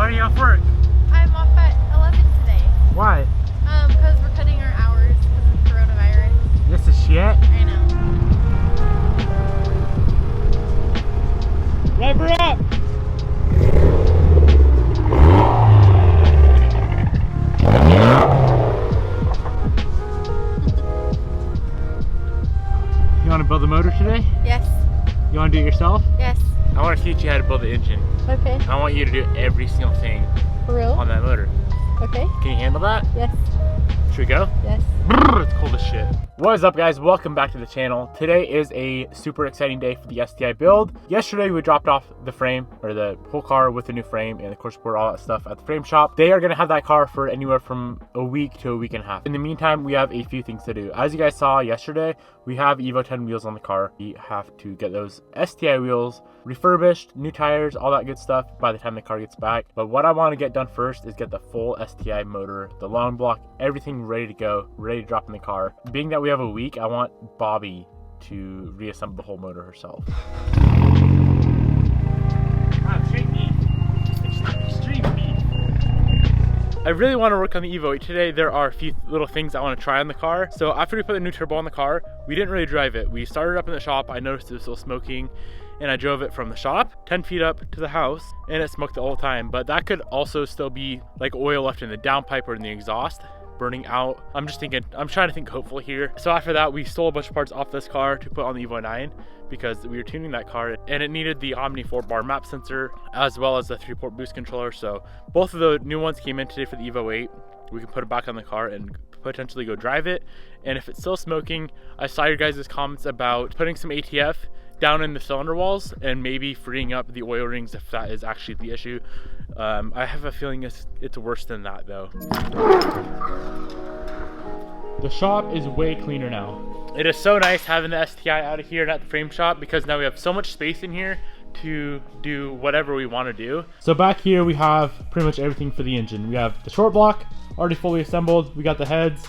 are you off work? I'm off at 11 today. Why? Because we're cutting our hours because of coronavirus. This is shit. I know. Rev her up! You want to build the motor today? Yes. You want to do it yourself? Yes. I want to teach you how to build the engine. Okay. I want you to do every single thing For real? on that motor. Okay. Can you handle that? Yes. Should we go? Yes. Brrr, it's cold as shit. What is up, guys? Welcome back to the channel. Today is a super exciting day for the STi build. Yesterday we dropped off the frame, or the whole car with the new frame and the core support, all that stuff at the frame shop. They are going to have that car for anywhere from a week to a week and a half. In the meantime, we have a few things to do. As you guys saw yesterday, we have Evo 10 wheels on the car. We have to get those STi wheels refurbished, new tires, all that good stuff by the time the car gets back. But what I want to get done first is get the full STi motor, the long block, everything ready to go, ready to drop in the car. Being that we have a week, I want Bobbi to reassemble the whole motor herself. Straight beef. Extreme beef. I really want to work on the Evo 8 today. There are a few little things I want to try on the car. So after we put the new turbo on the car, we didn't really drive it. We started up in the shop. I noticed it was still smoking, and I drove it from the shop 10 feet up to the house, and it smoked the whole time. But that could also still be like oil left in the downpipe or in the exhaust, burning out. I'm trying to think hopeful here. So after that, we stole a bunch of parts off this car to put on the Evo 9 because we were tuning that car and it needed the Omni 4-bar map sensor as well as the 3-port boost controller. So both of the new ones came in today for the Evo 8. We can put it back on the car and potentially go drive it. And if it's still smoking, I saw your guys' comments about putting some ATF down in the cylinder walls and maybe freeing up the oil rings if that is actually the issue. I have a feeling it's worse than that though. The shop is way cleaner now. It is so nice having the STi out of here and at the frame shop because now we have so much space in here to do whatever we want to do. So back here we have pretty much everything for the engine. We have the short block already fully assembled. We got the heads.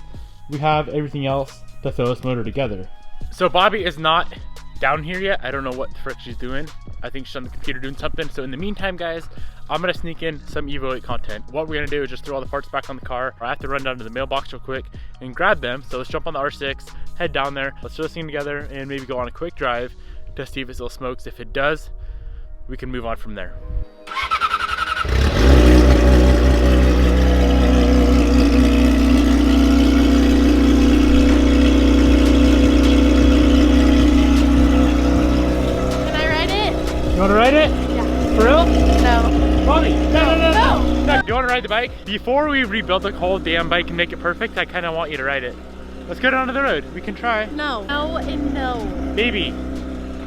We have everything else to throw this motor together. So Bobbi is not down here yet. I don't know what the frick she's doing. I think she's on the computer doing something. So in the meantime, guys, I'm gonna sneak in some Evo 8 content. What we're gonna do is just throw all the parts back on the car. I have to run down to the mailbox real quick and grab them. So let's jump on the R6, head down there. Let's throw this thing together and maybe go on a quick drive to see if it still smokes. If it does, we can move on from there. You want to ride it? Yeah. For real? No. Bobbi, no. You want to ride the bike? Before we rebuild the whole damn bike and make it perfect, I kind of want you to ride it. Let's go down to the road. We can try. No. No and no. Baby,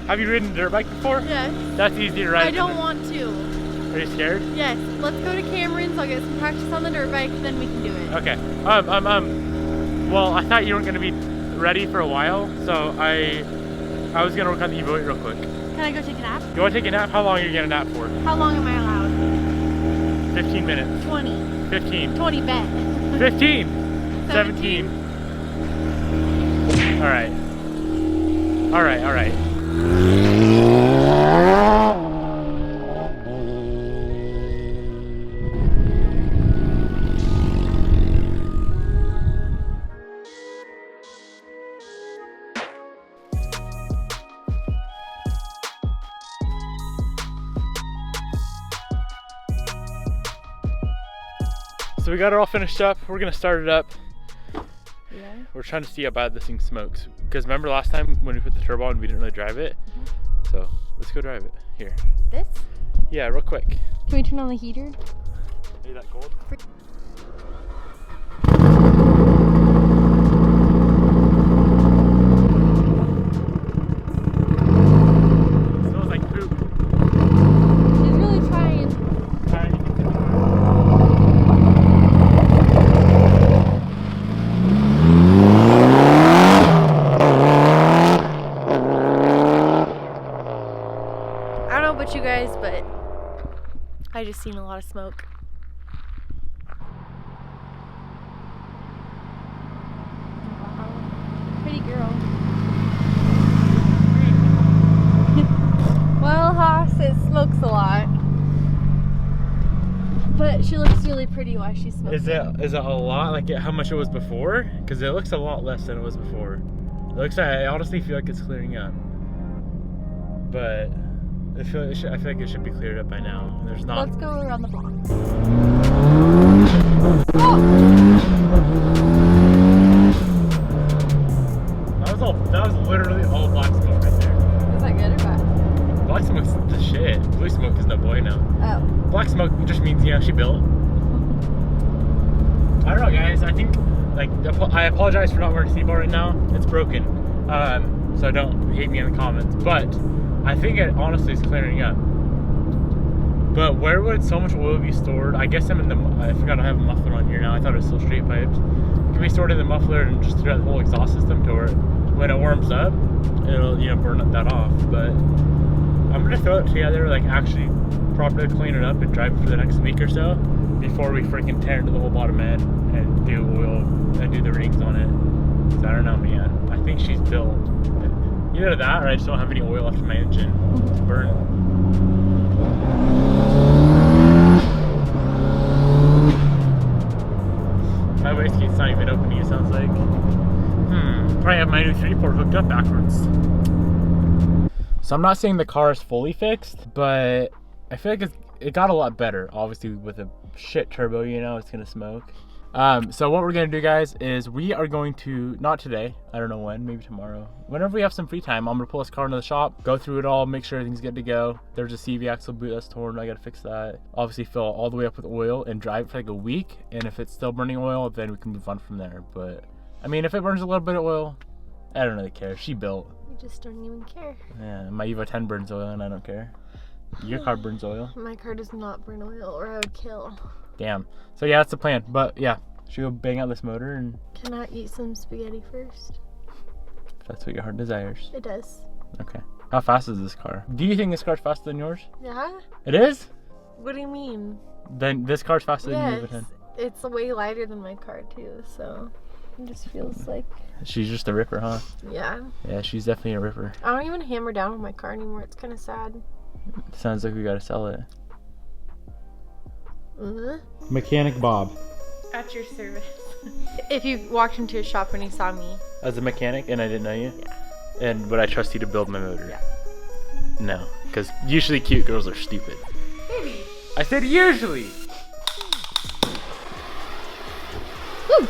have you ridden a dirt bike before? Yes. That's easy to ride. I don't want to. Are you scared? Yes. Let's go to Cameron's. I'll get some practice on the dirt bike, then we can do it. Okay. Well, I thought you weren't going to be ready for a while, so I was going to work on the Evo 8 real quick. Can I go take a nap? You want to take a nap? How long are you going to nap for? How long am I allowed? 15 minutes. 20. 15. 20 bet. 15. 17. All right. So we got it all finished up. We're gonna start it up. Yeah. We're trying to see how bad this thing smokes. Because remember last time when we put the turbo on, we didn't really drive it? Mm-hmm. So let's go drive it. Here. This? Yeah, real quick. Can we turn on the heater? Maybe that cold? Smells like poop. She's really trying. You guys, but I just seen a lot of smoke. Wow. Pretty girl. Well, Haas, it smokes a lot. But But she looks really pretty while she's smoking. Is it a lot like how much it was before? Because it looks a lot less than it was before. It looks like, I honestly feel like it's clearing up. But I feel like it should be cleared up by now. There's not. Let's go around the block. That was literally all black smoke right there. Is that good or bad? Black smoke's the shit. Blue smoke is no bueno. Oh. Black smoke just means, yeah, she built. I don't know, guys. I think, like, I apologize for not wearing a seatbelt right now. It's broken. So don't hate me in the comments. But I think it honestly is clearing up. But where would so much oil be stored? I guess I forgot I have a muffler on here now. I thought it was still straight piped. It can be stored in the muffler and just throughout the whole exhaust system to where when it warms up, it'll, you know, burn that off. But I'm gonna throw it together, like actually properly clean it up and drive it for the next week or so before we freaking tear into the whole bottom end and do oil and do the rings on it. So I don't know, man. I think she's built. Either that or I just don't have any oil left in my engine to burn. My wastegate's not even opening, it sounds like. Probably have my new 3-port hooked up backwards. So I'm not saying the car is fully fixed, but I feel like it got a lot better. Obviously with a shit turbo, you know, it's gonna smoke. So what we're gonna do, guys, is we are going to, not today, I don't know when, maybe tomorrow. Whenever we have some free time, I'm gonna pull this car into the shop, go through it all, make sure everything's good to go. There's a CV axle boot that's torn, I gotta fix that. Obviously fill it all the way up with oil and drive it for like a week. And if it's still burning oil, then we can move on from there. But I mean, if it burns a little bit of oil, I don't really care. She built. You just don't even care. Yeah, my Evo 10 burns oil and I don't care. Your car burns oil. My car does not burn oil or I would kill. Damn. So yeah, that's the plan. But yeah, should we go bang out this motor and... Can I eat some spaghetti first? If that's what your heart desires. It does. Okay. How fast is this car? Do you think this car's faster than yours? Yeah. It is? What do you mean? Then this car's faster than you. Yes. It's way lighter than my car too, so it just feels like... She's just a ripper, huh? Yeah. Yeah, she's definitely a ripper. I don't even hammer down with my car anymore. It's kind of sad. Sounds like we gotta sell it. Mm-hmm. Mechanic Bob. At your service. If you walked into a shop and you saw me. As a mechanic and I didn't know you? Yeah. And would I trust you to build my motor? Yeah. No, because usually cute girls are stupid. Maybe. I said usually! Woo!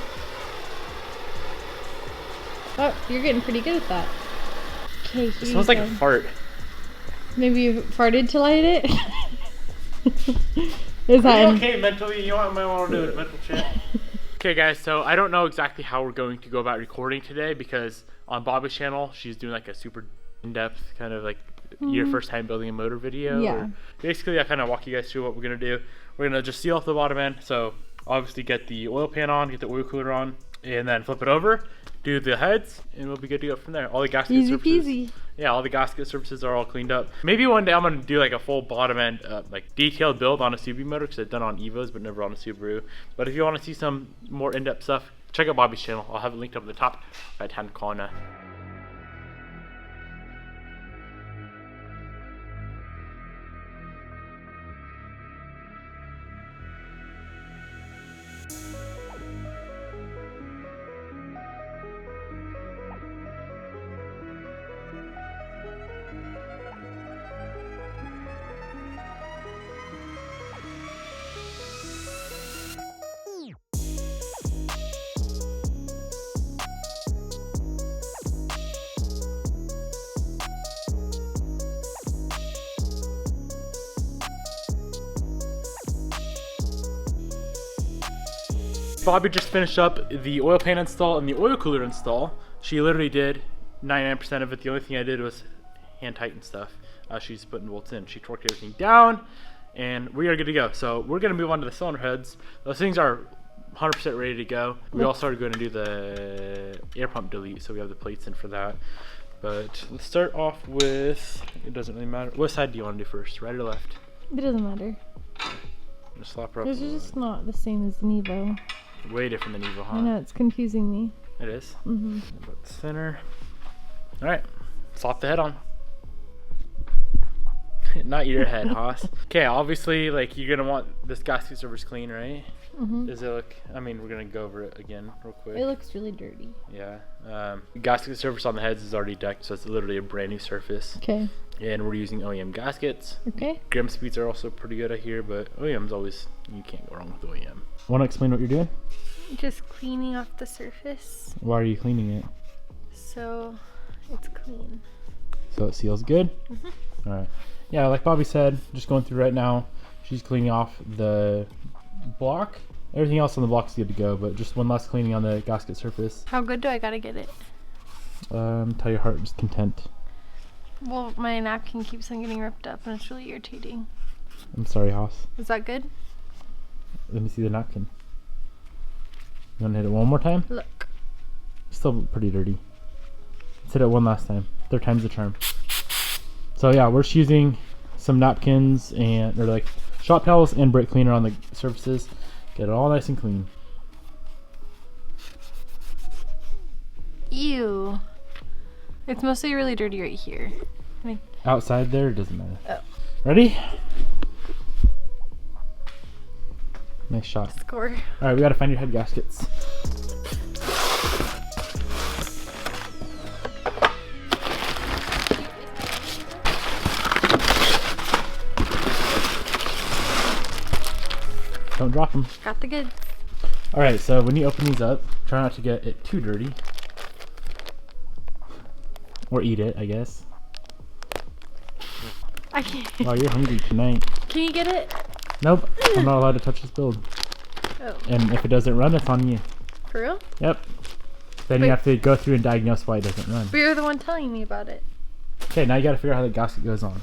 Oh, you're getting pretty good at that. Okay, It smells like a fart. Maybe you farted to light it? Is that okay mentally? You know what I might want to do is mental check. Okay guys, so I don't know exactly how we're going to go about recording today because on Bobbi's channel, she's doing like a super in-depth kind of like your first time building a motor video. Yeah. Basically, I kind of walk you guys through what we're going to do. We're going to just seal off the bottom end. So obviously get the oil pan on, get the oil cooler on, and then flip it over, do the heads, and we'll be good to go from there. All the gasket easy surfaces, peasy. yeah, all the gasket surfaces are all cleaned up. Maybe one day I'm gonna do like a full bottom end, like detailed build on a Subaru motor because I've done on Evos but never on a Subaru. But if you want to see some more in-depth stuff, check out Bobbi's channel. I'll have it linked up at the top right-hand corner. Bobbi just finished up the oil pan install and the oil cooler install. She literally did 99% of it. The only thing I did was hand tighten stuff. She's putting bolts in. She torqued everything down and we are good to go. So we're gonna move on to the cylinder heads. Those things are 100% ready to go. We also are going to do the air pump delete, so we have the plates in for that. But let's start off with, it doesn't really matter. What side do you want to do first, right or left? It doesn't matter. Just slap her up. This is just not the same as an Evo. Way different than Evo, huh? I know, it's confusing me. It is? Mm-hmm. About the center. Alright, slap the head on. Not your head, Haas. Okay, obviously, like, you're gonna want this gasket surface clean, right? Does it look? I mean, we're gonna go over it again real quick. It looks really dirty. Yeah. Gasket surface on the heads is already decked, so it's literally a brand new surface. Okay. And we're using OEM gaskets. Okay. Grim speeds are also pretty good, I hear, but OEM's always, you can't go wrong with OEM. Want to explain what you're doing? Just cleaning off the surface Why are you cleaning it? so it's clean. So it seals good? All right. Yeah, like Bobbi said, just going through right now. She's cleaning off the block. Everything else on the block is good to go, but just one last cleaning on the gasket surface. How good do I gotta get it? Tell your heart is content. Well, my napkin keeps on getting ripped up and it's really irritating. I'm sorry, Haas. Is that good? Let me see the napkin. You want to hit it one more time? Look. Still pretty dirty. Let's hit it one last time. Third time's the charm. So yeah, we're just using some napkins or like shop towels and brake cleaner on the surfaces. Get it all nice and clean. Ew. It's mostly really dirty right here. Outside there, it doesn't matter. Oh. Ready? Nice shot. Score. All right, we gotta find your head gaskets. Don't drop them. Got the goods. All right, so when you open these up, try not to get it too dirty. Or eat it, I guess. I can't. Wow, you're hungry tonight. Can you get it? Nope, I'm not allowed to touch this build. Oh. And if it doesn't run, it's on you. For real? Yep. Then Wait. you have to go through and diagnose why it doesn't run. But you're the one telling me about it. Okay, now you gotta figure out how the gasket goes on.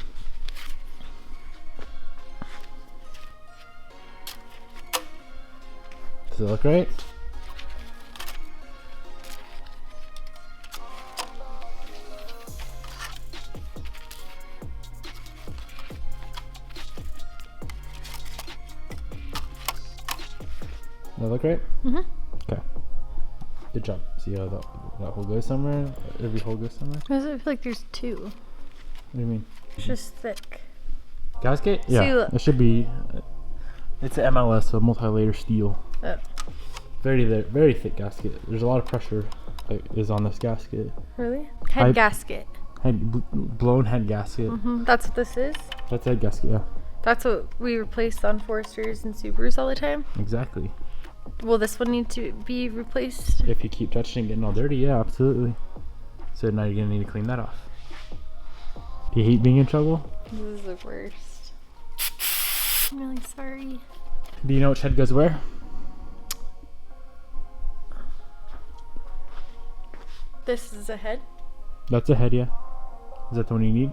Does it look right? Does that look right? Okay. Good job. See how that hole goes somewhere? Every hole goes somewhere? Why does it feel like there's two? What do you mean? It's just thick. Gasket? See, Yeah, look. it should be. It's an MLS, so multi-layer steel. Oh. Very thick gasket. There's a lot of pressure that is on this gasket. Really? Head gasket. Blown head gasket. That's what this is? That's head gasket, yeah. That's what we replaced on Foresters and Subarus all the time? Exactly. Will this one need to be replaced? If you keep touching it and getting all dirty, yeah, absolutely. So now you're gonna need to clean that off. Do you hate being in trouble? This is the worst. I'm really sorry. Do you know which head goes where? This is a head? That's a head, yeah. Is that the one you need?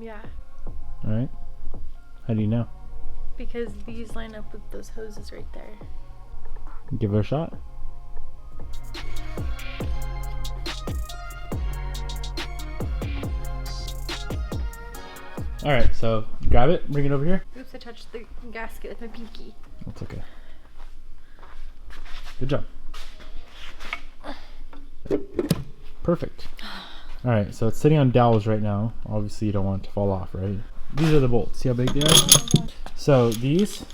Yeah. Alright. How do you know? Because these line up with those hoses right there. Give it a shot. Alright, so grab it, bring it over here. Oops, I touched the gasket with my pinky. That's okay. Good job. Perfect. Alright, so it's sitting on dowels right now. Obviously you don't want it to fall off, right? These are the bolts. See how big they are? So these,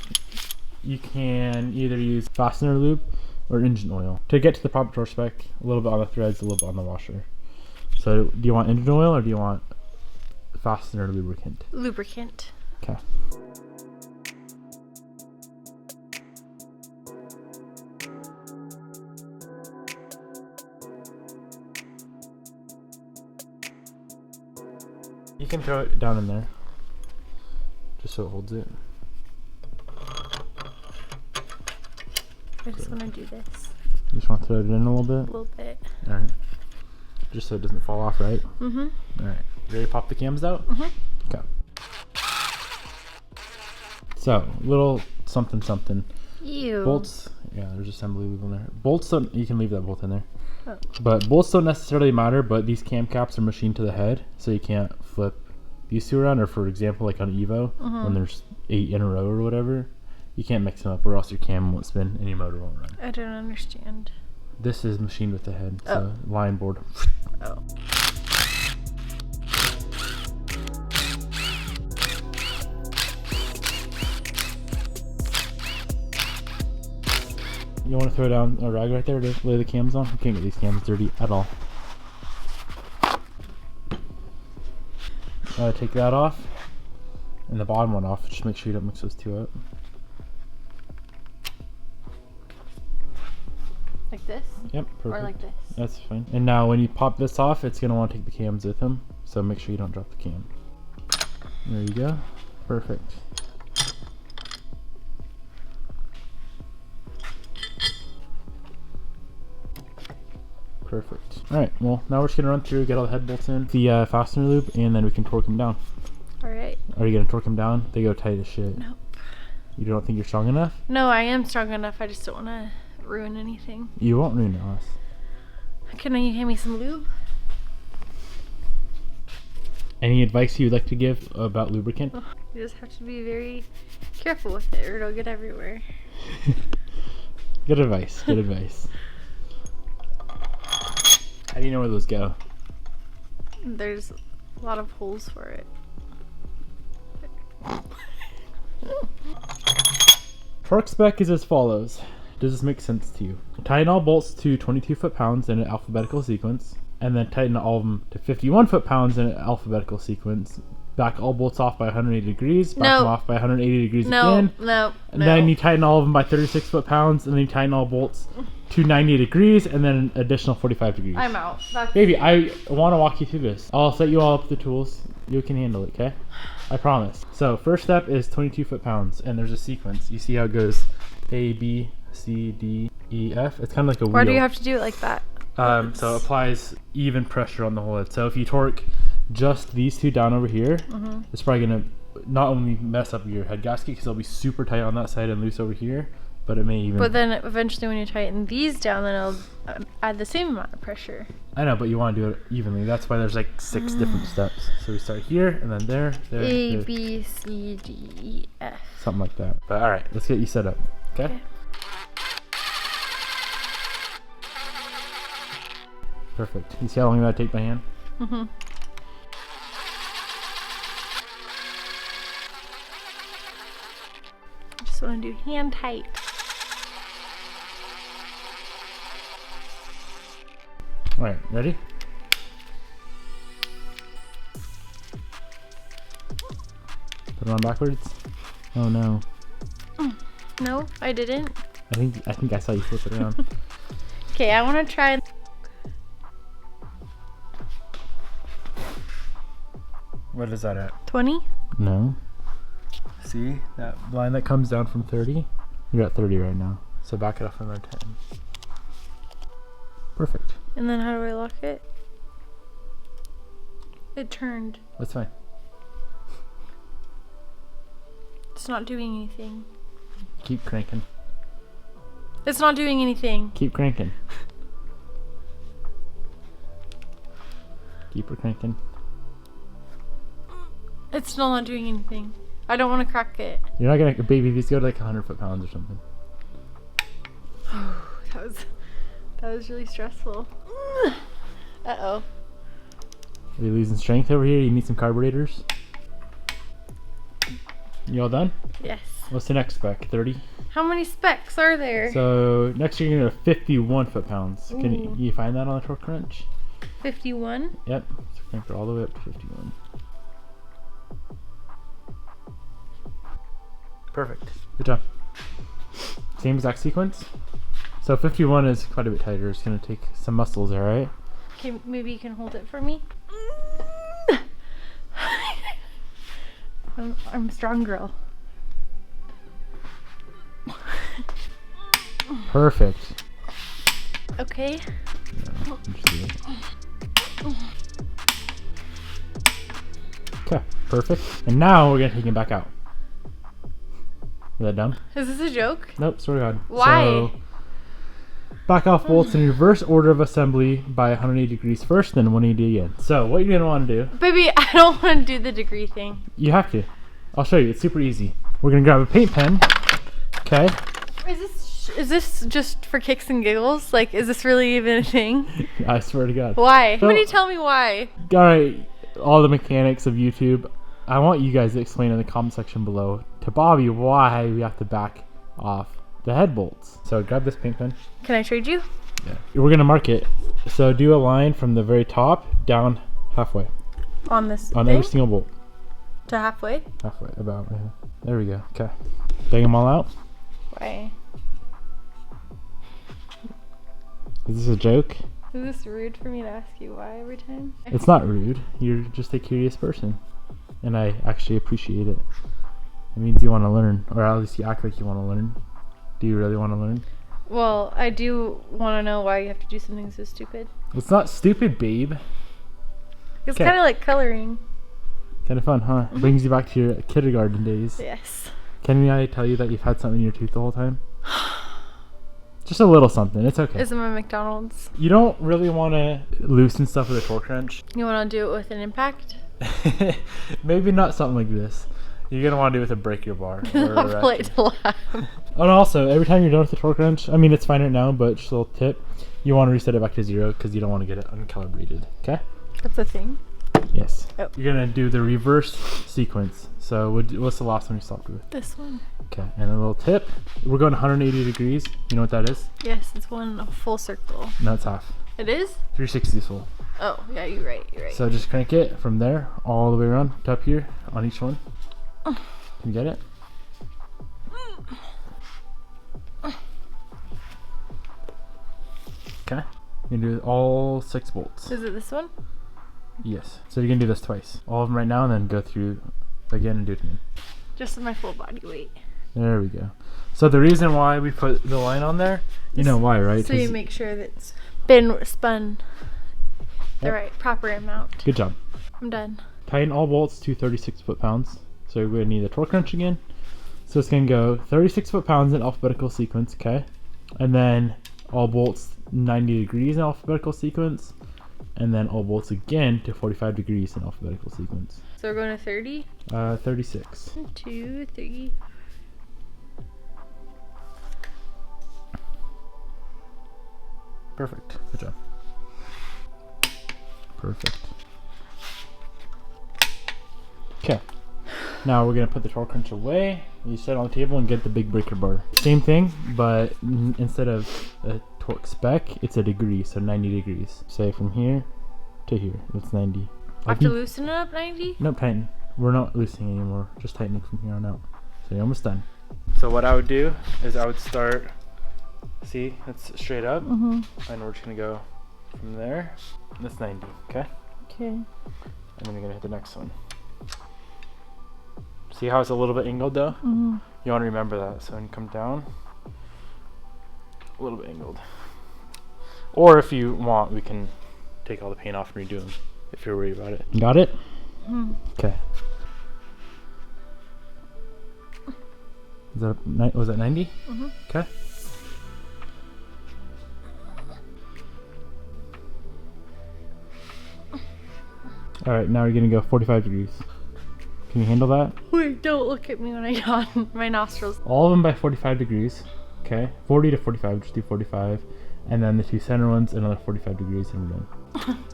you can either use fastener lube or engine oil. To get to the proper torque spec, a little bit on the threads, a little bit on the washer. So do you want engine oil or do you want fastener lubricant? Lubricant. Okay. You can throw it down in there, just so it holds it. I just want to do this You just want to throw it in a little a bit? little bit. Alright. Just so it doesn't fall off, right? Mm-hmm. Alright. Ready to pop the cams out? Mm-hmm. Okay. So, little something something. Ew. Bolts, yeah, there's assembly lube in there. Bolts don't, you can leave that bolt in there. Oh. But bolts don't necessarily matter, but these cam caps are machined to the head, so you can't flip these two around, or for example, like on Evo, when there's 8 in a row or whatever, you can't mix them up or else your cam won't spin and your motor won't run. I don't understand. This is machined with the head, so line board. Oh. You want to throw down a rag right there to lay the cams on? You can't get these cams dirty at all. Take that off. And the bottom one off. Just make sure you don't mix those two up. Like this? Yep, perfect. Or like this? That's fine. And now when you pop this off, it's going to want to take the cams with them. So make sure you don't drop the cam. There you go. Perfect. Perfect. Alright, well, now we're just going to run through, get all the head bolts in, the fastener loop, and then we can torque them down. Alright. Are you going to torque them down? They go tight as shit. Nope. You don't think you're strong enough? No, I am strong enough. I just don't want to ruin anything. You won't ruin it, Alice. Can you hand me some lube? Any advice you'd like to give about lubricant? Oh, you just have to be very careful with it or it'll get everywhere. Good advice. Good advice. How do you know where those go? There's a lot of holes for it. Torque spec is as follows. Does this make sense to you? Tighten all bolts to 22 foot-pounds in an alphabetical sequence, and then tighten all of them to 51 foot-pounds in an alphabetical sequence. Back all bolts off by 180 degrees, back them off by 180 degrees again. And then you tighten all of them by 36 foot-pounds, and then you tighten all bolts to 90 degrees, and then an additional 45 degrees. I'm out. Baby, I want to walk you through this. I'll set you all up with the tools. You can handle it, okay? I promise. So, first step is 22 foot-pounds, and there's a sequence. You see how it goes A, B, C, D, E, F? It's kind of like a wheel. Why do you have to do it like that? So it applies even pressure on the whole head. So if you torque just these two down over here, it's probably going to not only mess up your head gasket because it'll be super tight on that side and loose over here, but it may even... But then eventually when you tighten these down, then it'll add the same amount of pressure. I know, but you want to do it evenly. That's why there's like 6 different steps. So we start here, and then there, A, there. B, C, D, E, F. Something like that. But all right, let's get you set up, okay? Perfect. You see how long you gotta take by hand? Mm-hmm. I just want to do hand tight. All right, ready? Put it on backwards. Oh no. No, I didn't. I think I saw you flip it around. Okay, I want to try. What is that at? 20? No. See that line that comes down from 30? You're at 30 right now. So back it up another 10. Perfect. And then how do I lock it? It turned. That's fine. It's not doing anything. Keep cranking. It's not doing anything. Keep cranking. Keep her cranking. It's still not doing anything. I don't want to crack it. You're not gonna, baby, these go to like 100 foot-pounds or something. That was really stressful. Uh-oh. Are you losing strength over here? You need some carburetors? You all done? Yes. What's the next spec? 30? How many specs are there? So next you're gonna 51 foot-pounds. Can you find that on the torque wrench? 51? Yep. So crank her all the way up to 51. Perfect. Good job. Same exact sequence. So 51 is quite a bit tighter. It's gonna take some muscles, all right? Okay, maybe you can hold it for me. I'm a strong girl. Perfect. Okay. No, okay, perfect. And now we're gonna take him back out. Is that done? Is this a joke? Nope, swear to God. Why? So, back off bolts in reverse order of assembly by 180 degrees first, then 180 again. So what you're gonna want to do? Baby, I don't want to do the degree thing. You have to. I'll show you. It's super easy. We're gonna grab a paint pen. Okay. Is this just for kicks and giggles? Like, is this really even a thing? I swear to God. Why? So, Somebody tell me why. All right, all the mechanics of YouTube. I want you guys to explain in the comment section below to Bobby why we have to back off the head bolts. So grab this paint pen. Can I trade you? Yeah. We're gonna mark it. So do a line from the very top down halfway. On this On thing? every single bolt. To halfway? Halfway, about. Yeah. There we go. Okay. Bang them all out. Why? Is this a joke? Is this rude for me to ask you why every time? It's not rude. You're just a curious person. And I actually appreciate it. It means you want to learn. Or at least you act like you want to learn. Do you really want to learn? Well, I do want to know why you have to do something so stupid. It's not stupid, babe. It's Okay. kind of like coloring. Kind of fun, huh? Brings you back to your kindergarten days. Yes. Can I tell you that you've had something in your tooth the whole time? Just a little something. It's okay. Is it my McDonald's? You don't really want to loosen stuff with a torque wrench. You want to do it with an impact? Maybe not something like this. You're going to want to do it with a breaker bar. Or I'll a play ratchet. to laugh. And also, every time you're done with the torque wrench, I mean, it's fine right now, but just a little tip. You want to reset it back to 0 because you don't want to get it uncalibrated. Okay? That's a thing. Yes. Oh. You're going to do the reverse sequence. So what's the last one you stopped with? This one. Okay, and a little tip. We're going 180 degrees. You know what that is? Yes, it's one full circle. No, it's half. It is? 360 is full. Oh, yeah, you're right. You're right. So just crank it from there all the way around to up here on each one. Can you get it? Okay. You're gonna do all 6 bolts. Is it this one? Yes. So you're gonna do this twice. All of them right now, and then go through again and do it again. Just my full body weight. There we go. So the reason why we put the line on there, you know why, right? So you 'Cause- make sure that it's been spun the Yep. right proper amount. Good job. I'm done. Tighten all bolts to 36 foot-pounds. So we're going to need a torque wrench again. So it's going to go 36 foot-pounds in alphabetical sequence, okay? And then all bolts 90 degrees in alphabetical sequence. And then all bolts again to 45 degrees in alphabetical sequence. So we're going to 30? 36. 1, 2, 3. Perfect. Good job. Perfect. Okay. Now we're going to put the torque wrench away. You set it on the table and get the big breaker bar. Same thing, but instead of a torque spec, it's a degree, so 90 degrees. Say from here to here. That's 90. I have to loosen it up 90? Nope, tighten. We're not loosening anymore. Just tightening from here on out. So you're almost done. So what I would do is I would start, see, it's straight up. Mm-hmm. And we're just going to go from there. That's 90, okay? Okay. And then you're going to hit the next one. See how it's a little bit angled though? Mm-hmm. You want to remember that. So when you come down, a little bit angled. Or if you want, we can take all the paint off and redo them if you're worried about it. Got it? Mm-hmm. Okay. Was that 90? Mm-hmm. Okay. Alright, now we're going to go 45 degrees. Can you handle that? Wait, don't look at me when I yawn. My nostrils. All of them by 45 degrees. Okay. 40 to 45. Just do 45. And then the 2 center ones, another 45 degrees, and we're done.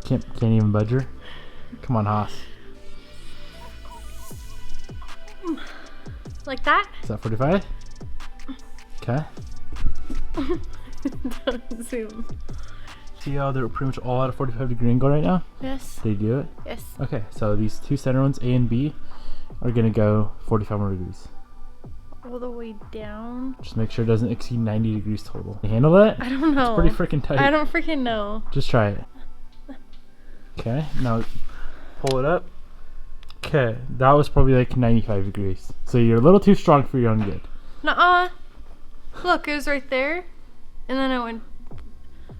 Can't even budge her? Come on, Haas. Like that? Is that 45? Okay. Don't zoom. See how they're pretty much all at a 45 degree angle right now? Yes. Did you do it? Yes. Okay, so these 2 center ones, A and B, are going to go 45 more degrees. All the way down. Just make sure it doesn't exceed 90 degrees total. You handle that? I don't know. It's pretty freaking tight. I don't freaking know. Just try it. Okay, now pull it up. Okay, that was probably like 95 degrees. So you're a little too strong for your own good. Nuh-uh. Look, it was right there. And then it went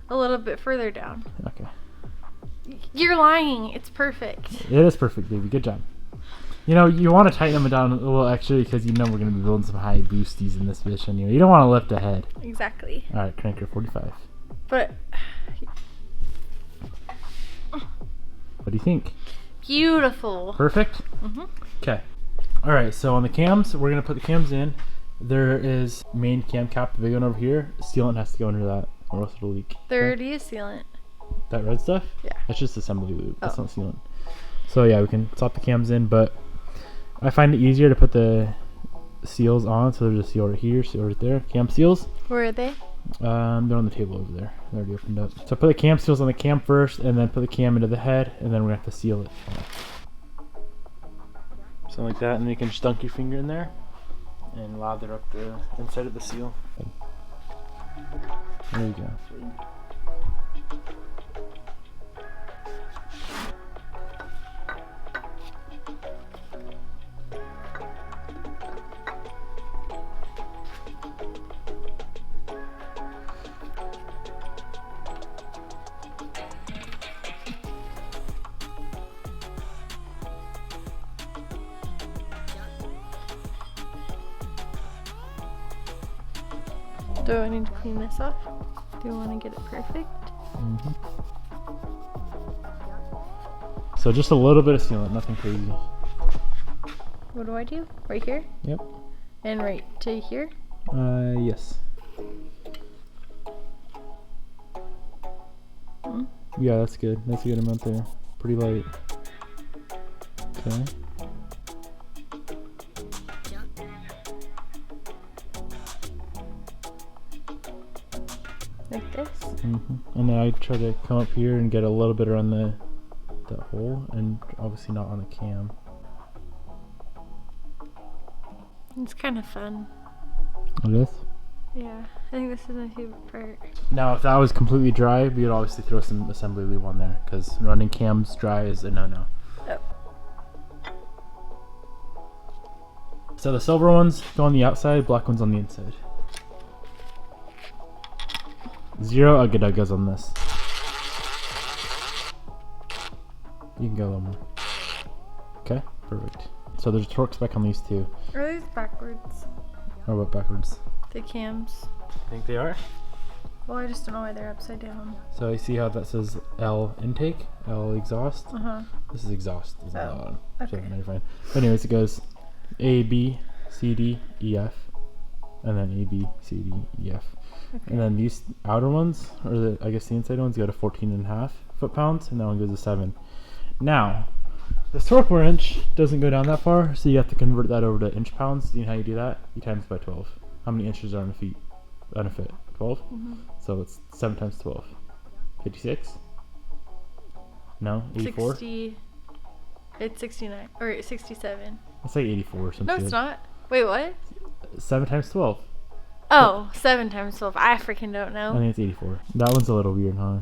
a little bit further down. Okay. You're lying. It's perfect. It is perfect, baby. Good job. You know, you want to tighten them down a little extra because you know we're going to be building some high boosties in this fish anyway. You don't want to lift ahead. Exactly. Alright, cranker 45. But What do you think? beautiful. Perfect? Mm-hmm. Okay. Alright, so on the cams, we're going to put the cams in. There is main cam cap, the big one over here. Sealant has to go under that or else it'll leak. There Okay? already is sealant. That red stuff? Yeah. That's just assembly lube. That's Oh. not sealant. So yeah, we can slap the cams in, but I find it easier to put the seals on. So there's a seal right here, seal right there. Cam seals. Where are they? They're on the table over there. They're already opened up. So put the cam seals on the cam first, and then put the cam into the head, and then we're gonna have to seal it. Something like that, and then you can just dunk your finger in there and lather up the inside of the seal. There you go. Do I need to clean this off? Do you want to get it perfect? So just a little bit of sealant, nothing crazy. What do I do? Right here? Yep. And right to here? Yes. Yeah, that's good. That's a good amount there. Pretty light. Okay. Like this? And then I try to come up here and get a little bit around the hole, and obviously not on the cam. It's kind of fun. It is? Yeah, I think this is my favorite part. Now, if that was completely dry, we would obviously throw some assembly lube on there, because running cams dry is a no-no. Oh. So the silver ones go on the outside, black ones on the inside. 0 ugga-duggas on this. You can go a little more. Okay, perfect. So there's a torque spec on these two. Are these backwards? Or what backwards? The cams. I think they are. Well, I just don't know why they're upside down. So you see how that says L intake, L exhaust? Uh-huh. This is exhaust. It's not on. Okay. So, no, you're fine. But anyways, it goes A, B, C, D, E, F. And then A, B, C, D, E, F. Okay. And then these outer ones, or I guess the inside ones, go to 14.5 foot-pounds, and that one goes to 7. Now, the torque wrench doesn't go down that far, so you have to convert that over to inch-pounds. You know how you do that? You times by 12. How many inches are on a feet? On a foot? 12? So it's 7 times 12. 56? No? 84? 60. It's 69. Or 67. It's like 84 or something. No, it's not. Wait, what? 7 times 12. Oh, 7 times 12. I freaking don't I know. think it's 84. That one's a little weird, huh?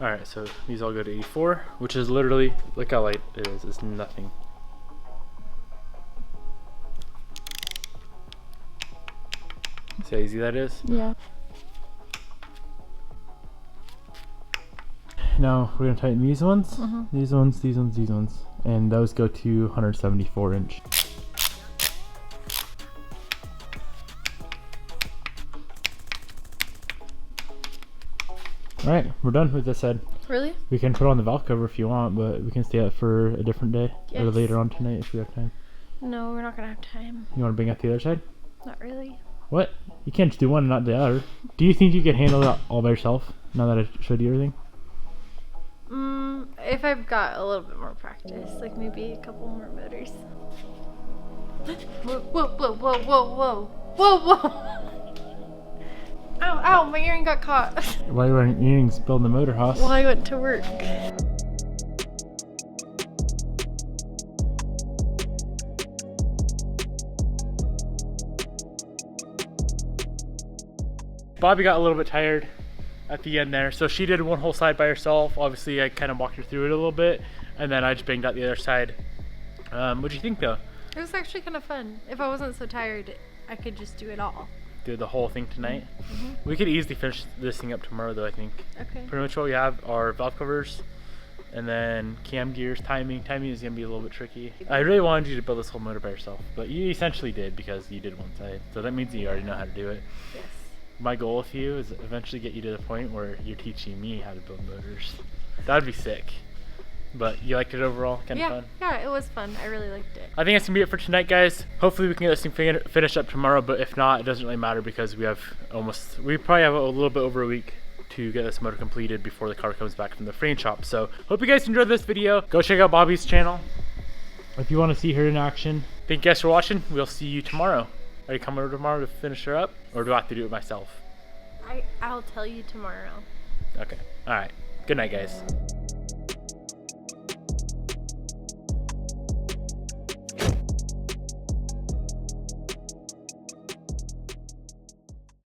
Alright, so these all go to 84, which is literally, look how light it is. It's nothing. See how easy that is? Yeah. Now we're going to tighten these ones, these ones, these ones, these ones. And those go to 174 inch. Alright, we're done with this head. Really? We can put on the valve cover if you want, but we can stay out for a different day. Or Yes. later on tonight if we have time. No, we're not gonna have time. You want to bring out the other side? Not really. What? You can't just do one and not the other. Do you think you could handle that all by yourself, now that I showed you everything? If I've got a little bit more practice, like maybe a couple more motors. Whoa, whoa, whoa, whoa, whoa, whoa, whoa, whoa! Ow, ow, my earring got caught. Why are you wearing earrings building the motor, Haas? Well, I went to work. Bobbi got a little bit tired at the end there, so she did one whole side by herself. Obviously, I kind of walked her through it a little bit, and then I just banged out the other side. What'd you think, though? It was actually kind of fun. If I wasn't so tired, I could just do it all. Do the whole thing tonight? We could easily finish this thing up tomorrow, though, I think. Okay. Pretty much what we have are valve covers, and then cam gears, timing. Timing is going to be a little bit tricky. I really wanted you to build this whole motor by yourself, but you essentially did because you did one side. So that means you already know how to do it. Yes. My goal with you is eventually get you to the point where you're teaching me how to build motors. That would be sick. But you liked it overall? Kind of fun? Yeah, it was fun. I really liked it. I think that's going to be it for tonight, guys. Hopefully we can get this thing finished up tomorrow, but if not, it doesn't really matter because we probably have a little bit over a week to get this motor completed before the car comes back from the frame shop. So hope you guys enjoyed this video. Go check out Bobbi's channel. if you want to see her in action. Thank you guys for watching. We'll see you tomorrow. Are you coming over tomorrow to finish her up, or do I have to do it myself? I'll tell you tomorrow. Okay. All right. Good night, guys.